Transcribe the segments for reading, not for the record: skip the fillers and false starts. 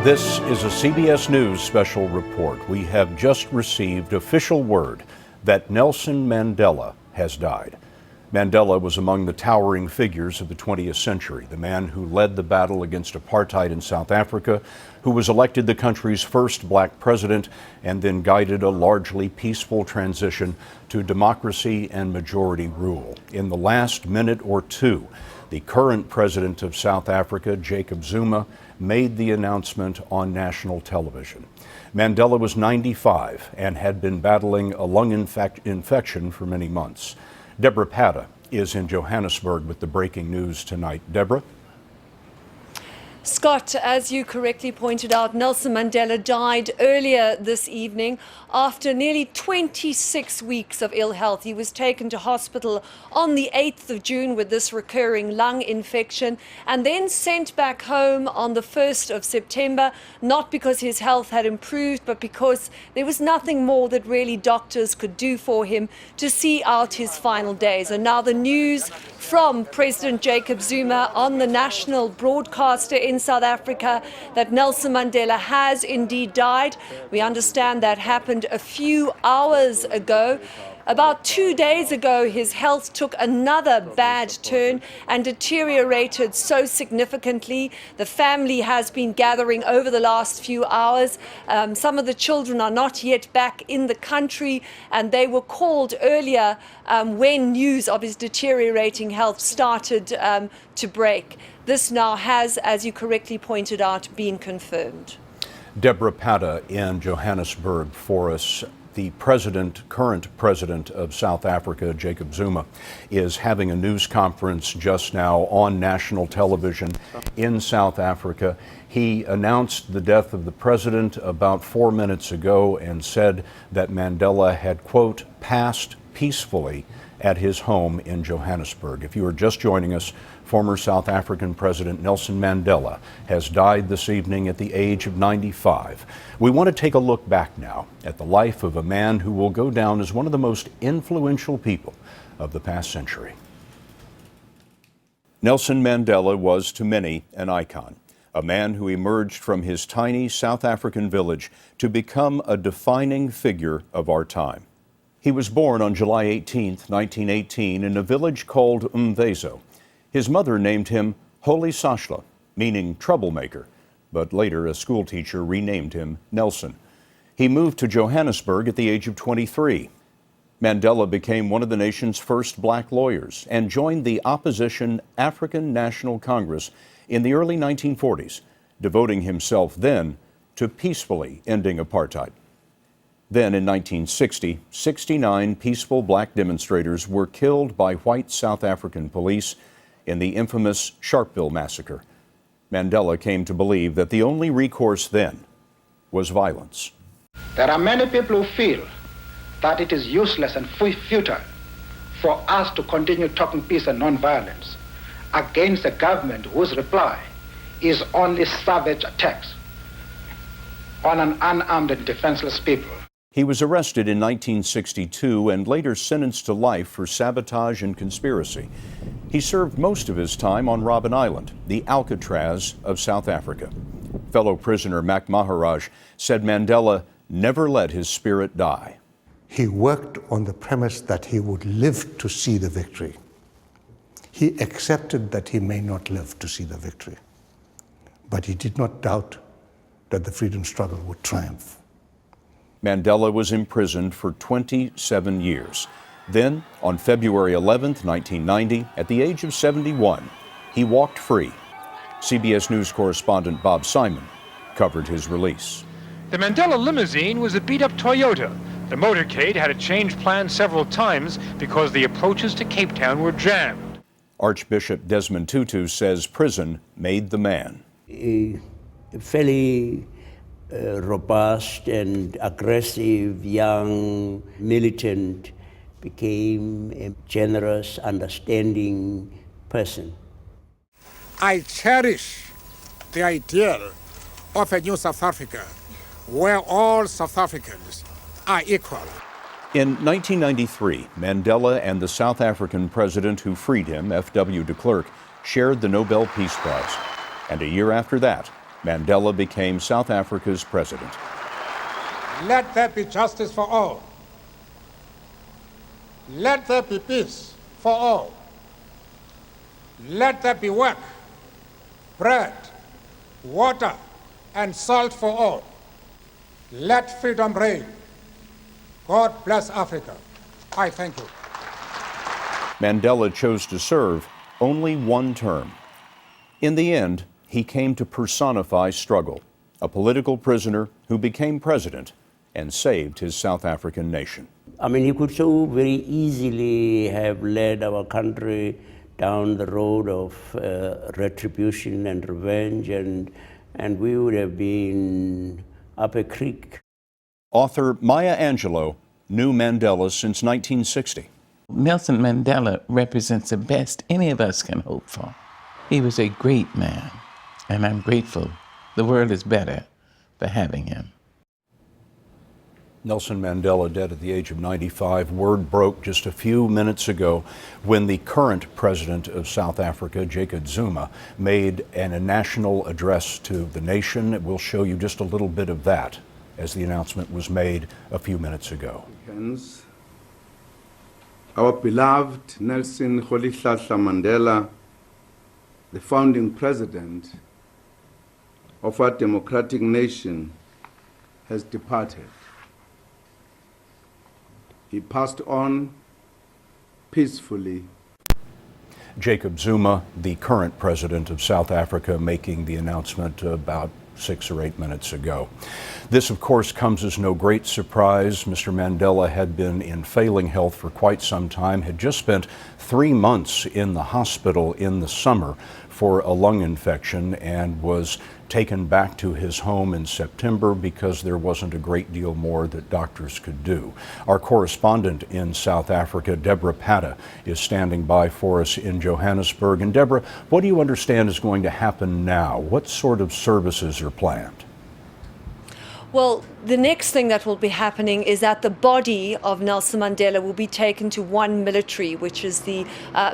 This is a CBS News Special Report. We have just received official word that Nelson Mandela has died. Mandela was among the towering figures of the 20th century, the man who led the battle against apartheid in South Africa, who was elected the country's first black president, and then guided a largely peaceful transition to democracy and majority rule. In the last minute or two, the current president of South Africa, Jacob Zuma, made the announcement on national television. Mandela was 95 and had been battling a lung infection for many months. Deborah Patta is in Johannesburg with the breaking news tonight. Deborah? Scott, as you correctly pointed out, Nelson Mandela died earlier this evening after nearly 26 weeks of ill health. He was taken to hospital on the 8th of June with this recurring lung infection and then sent back home on the 1st of September, not because his health had improved, but because there was nothing more that really doctors could do for him to see out his final days. And now the news from President Jacob Zuma on the national broadcaster in South Africa that Nelson Mandela has indeed died. We understand that happened a few hours ago. About 2 days ago, his health took another bad turn and deteriorated so significantly. The family has been gathering over the last few hours. Some of the children are not yet back in the country, and they were called earlier when news of his deteriorating health started to break. This now has, as you correctly pointed out, been confirmed. Deborah Patta in Johannesburg for us. The current president of South Africa, Jacob Zuma, is having a news conference just now on national television in South Africa. He announced the death of the president about 4 minutes ago and said that Mandela had, quote, passed peacefully at his home in Johannesburg. If you are just joining us, former South African President Nelson Mandela has died this evening at the age of 95. We want to take a look back now at the life of a man who will go down as one of the most influential people of the past century. Nelson Mandela was to many an icon, a man who emerged from his tiny South African village to become a defining figure of our time. He was born on July 18, 1918, in a village called Umvezo. His mother named him Holy Sashla, meaning troublemaker, but later a schoolteacher renamed him Nelson. He moved to Johannesburg at the age of 23. Mandela became one of the nation's first black lawyers and joined the opposition African National Congress in the early 1940s, devoting himself then to peacefully ending apartheid. Then in 1960, 69 peaceful black demonstrators were killed by white South African police in the infamous Sharpeville massacre. Mandela came to believe that the only recourse then was violence. There are many people who feel that it is useless and futile for us to continue talking peace and non-violence against a government whose reply is only savage attacks on an unarmed and defenseless people. He was arrested in 1962 and later sentenced to life for sabotage and conspiracy. He served most of his time on Robben Island, the Alcatraz of South Africa. Fellow prisoner Mac Maharaj said Mandela never let his spirit die. He worked on the premise that he would live to see the victory. He accepted that he may not live to see the victory, but he did not doubt that the freedom struggle would triumph. Mandela was imprisoned for 27 years. Then, on February 11, 1990, at the age of 71, he walked free. CBS News correspondent Bob Simon covered his release. The Mandela limousine was a beat-up Toyota. The motorcade had to change plans several times because the approaches to Cape Town were jammed. Archbishop Desmond Tutu says prison made the man. A fairly robust and aggressive young militant became a generous, understanding person. I cherish the ideal of a new South Africa where all South Africans are equal. In 1993, Mandela and the South African president who freed him, F.W. de Klerk, shared the Nobel Peace Prize. And a year after that, Mandela became South Africa's president. Let there be justice for all. Let there be peace for all. Let there be work, bread, water, and salt for all. Let freedom reign. God bless Africa. I thank you. Mandela chose to serve only one term. In the end, he came to personify struggle, a political prisoner who became president and saved his South African nation. I mean, he could so very easily have led our country down the road of retribution and revenge, and we would have been up a creek. Author Maya Angelou knew Mandela since 1960. Nelson Mandela represents the best any of us can hope for. He was a great man, and I'm grateful the world is better for having him. Nelson Mandela dead at the age of 95. Word broke just a few minutes ago when the current president of South Africa, Jacob Zuma, made a national address to the nation. We'll show you just a little bit of that as the announcement was made a few minutes ago. Our beloved Nelson Mandela, the founding president of our democratic nation, has departed. He passed on peacefully. Jacob Zuma, the current president of South Africa, making the announcement about 6 or 8 minutes ago. This, of course, comes as no great surprise. Mr. Mandela had been in failing health for quite some time, had just spent 3 months in the hospital in the summer for a lung infection, and was taken back to his home in September because there wasn't a great deal more that doctors could do. Our correspondent in South Africa, Deborah Patta, is standing by for us in Johannesburg. And Deborah, what do you understand is going to happen now? What sort of services are planned? Well, the next thing that will be happening is that the body of Nelson Mandela will be taken to One Military, which is the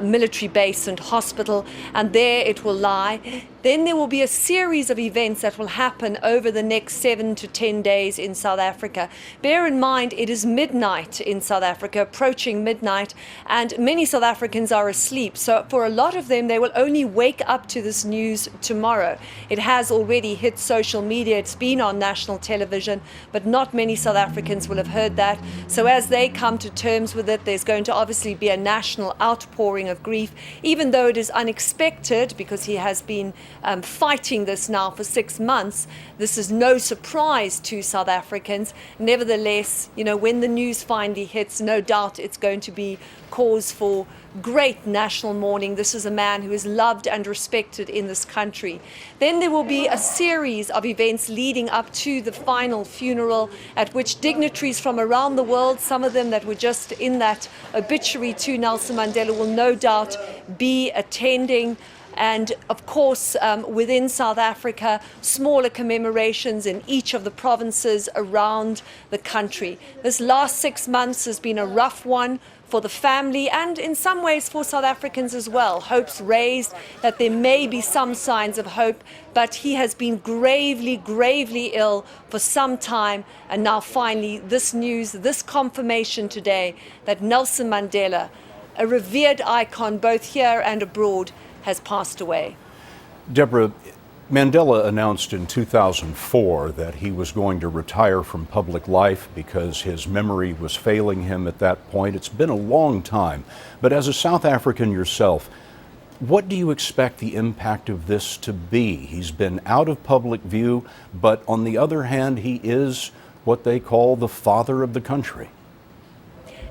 military base and hospital, and there it will lie. Then there will be a series of events that will happen over the next 7 to 10 days in South Africa. Bear in mind, it is midnight in South Africa, approaching midnight, and many South Africans are asleep. So for a lot of them, they will only wake up to this news tomorrow. It has already hit social media. It's been on national television, but not many South Africans will have heard that. So as they come to terms with it, there's going to obviously be a national outpouring of grief, even though it is unexpected because he has been fighting this now for 6 months. This is no surprise to South Africans. Nevertheless, you know, when the news finally hits, no doubt it's going to be cause for great national mourning. This is a man who is loved and respected in this country. Then there will be a series of events leading up to the final funeral, at which dignitaries from around the world, some of them that were just in that obituary to Nelson Mandela, will no doubt be attending. And of course, within South Africa, smaller commemorations in each of the provinces around the country. This last 6 months has been a rough one for the family and in some ways for South Africans as well. Hopes raised that there may be some signs of hope, but he has been gravely, gravely ill for some time. And now finally, this news, this confirmation today that Nelson Mandela, a revered icon both here and abroad, has passed away. Deborah, Mandela announced in 2004 that he was going to retire from public life because his memory was failing him at that point. It's been a long time, but as a South African yourself, what do you expect the impact of this to be? He's been out of public view, but on the other hand, he is what they call the father of the country.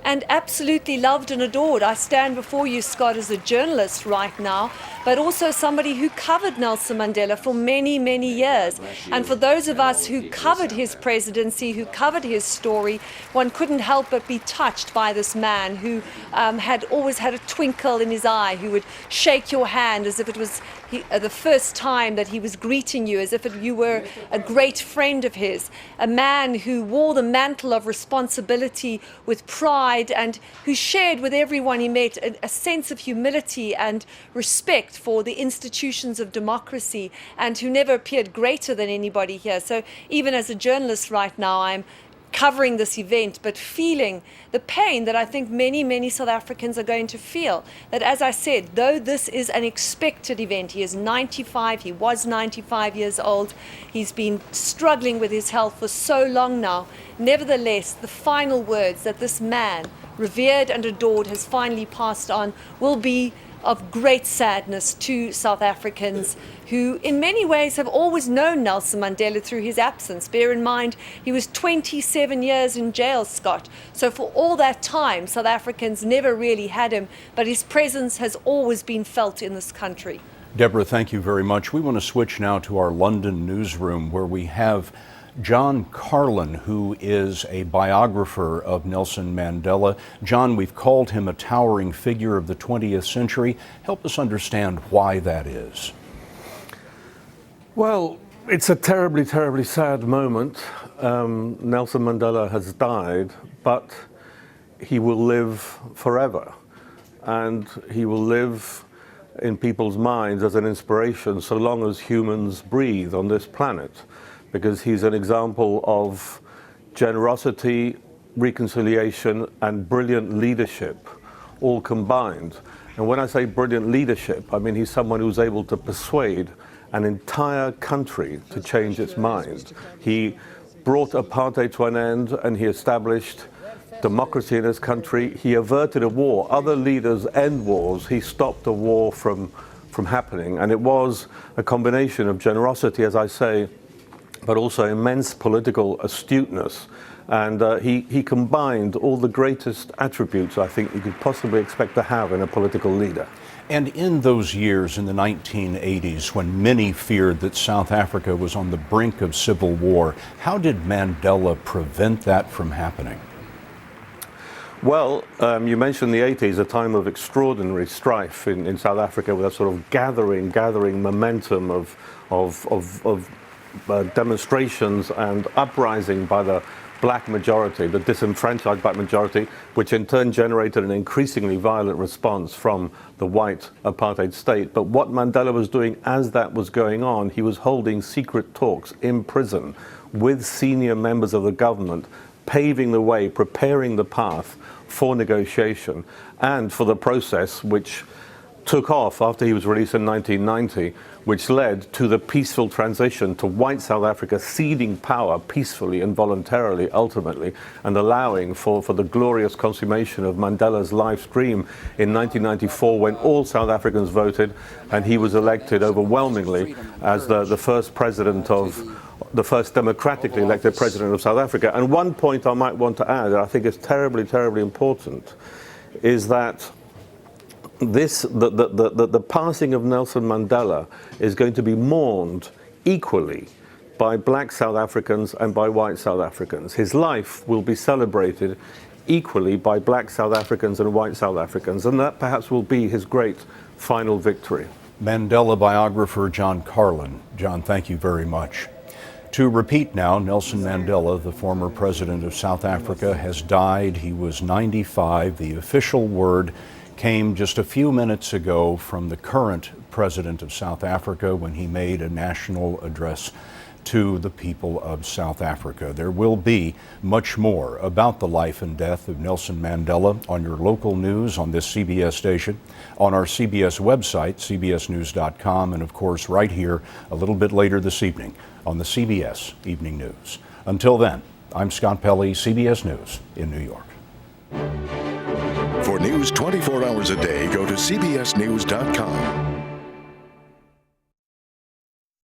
And absolutely loved and adored. I stand before you, Scott, as a journalist right now, but also somebody who covered Nelson Mandela for many, many years. And for those of us who covered his presidency, who covered his story, one couldn't help but be touched by this man who had always had a twinkle in his eye, who would shake your hand as if it was the first time that he was greeting you, as if you were a great friend of his, a man who wore the mantle of responsibility with pride pride and who shared with everyone he met a sense of humility and respect for the institutions of democracy, and who never appeared greater than anybody here. So even as a journalist right now, I'm covering this event, but feeling the pain that I think many South Africans are going to feel. That, as I said, though this is an expected event, he is 95, he was 95 years old, he's been struggling with his health for so long now. Nevertheless, the final words that this man, revered and adored, has finally passed on will be of great sadness to South Africans who in many ways have always known Nelson Mandela through his absence. Bear in mind, he was 27 years in jail, Scott. So for all that time, South Africans never really had him, but his presence has always been felt in this country. Deborah, thank you very much. We want to switch now to our London newsroom, where we have John Carlin, who is a biographer of Nelson Mandela. John, we've called him a towering figure of the 20th century. Help us understand why that is. Well, it's a terribly sad moment. Nelson Mandela has died, but he will live forever. And he will live in people's minds as an inspiration so long as humans breathe on this planet, because he's an example of generosity, reconciliation, and brilliant leadership, all combined. And when I say brilliant leadership, I mean he's someone who's able to persuade an entire country to change its mind. He brought apartheid to an end, and he established democracy in his country. He averted a war. Other leaders end wars. He stopped a war from happening. And it was a combination of generosity, as I say, but also immense political astuteness. And he combined all the greatest attributes I think you could possibly expect to have in a political leader. And in those years, in the 1980s, when many feared that South Africa was on the brink of civil war, how did Mandela prevent that from happening? Well, you mentioned the 80s, a time of extraordinary strife in South Africa, with a sort of gathering momentum of demonstrations and uprising by the black majority, the disenfranchised black majority, which in turn generated an increasingly violent response from the white apartheid state. But what Mandela was doing as that was going on, he was holding secret talks in prison with senior members of the government, paving the way, preparing the path for negotiation and for the process which took off after he was released in 1990, which led to the peaceful transition to white South Africa ceding power peacefully and voluntarily, ultimately, and allowing for the glorious consummation of Mandela's life's dream in 1994, when all South Africans voted, and he was elected overwhelmingly as the first president of the first democratically elected president of South Africa. And one point I might want to add, that I think is terribly important, is that the passing of Nelson Mandela is going to be mourned equally by black South Africans and by white South Africans. His life will be celebrated equally by black South Africans and white South Africans, and that perhaps will be his great final victory. Mandela biographer John Carlin. John, thank you very much. To repeat now, Nelson Mandela, the former president of South Africa, has died. He was 95. The official word came just a few minutes ago from the current president of South Africa when he made a national address to the people of South Africa. There will be much more about the life and death of Nelson Mandela on your local news on this CBS station, on our CBS website, cbsnews.com, and of course right here a little bit later this evening on the CBS Evening News. Until then, I'm Scott Pelley, CBS News in New York. For news 24 hours a day, go to cbsnews.com.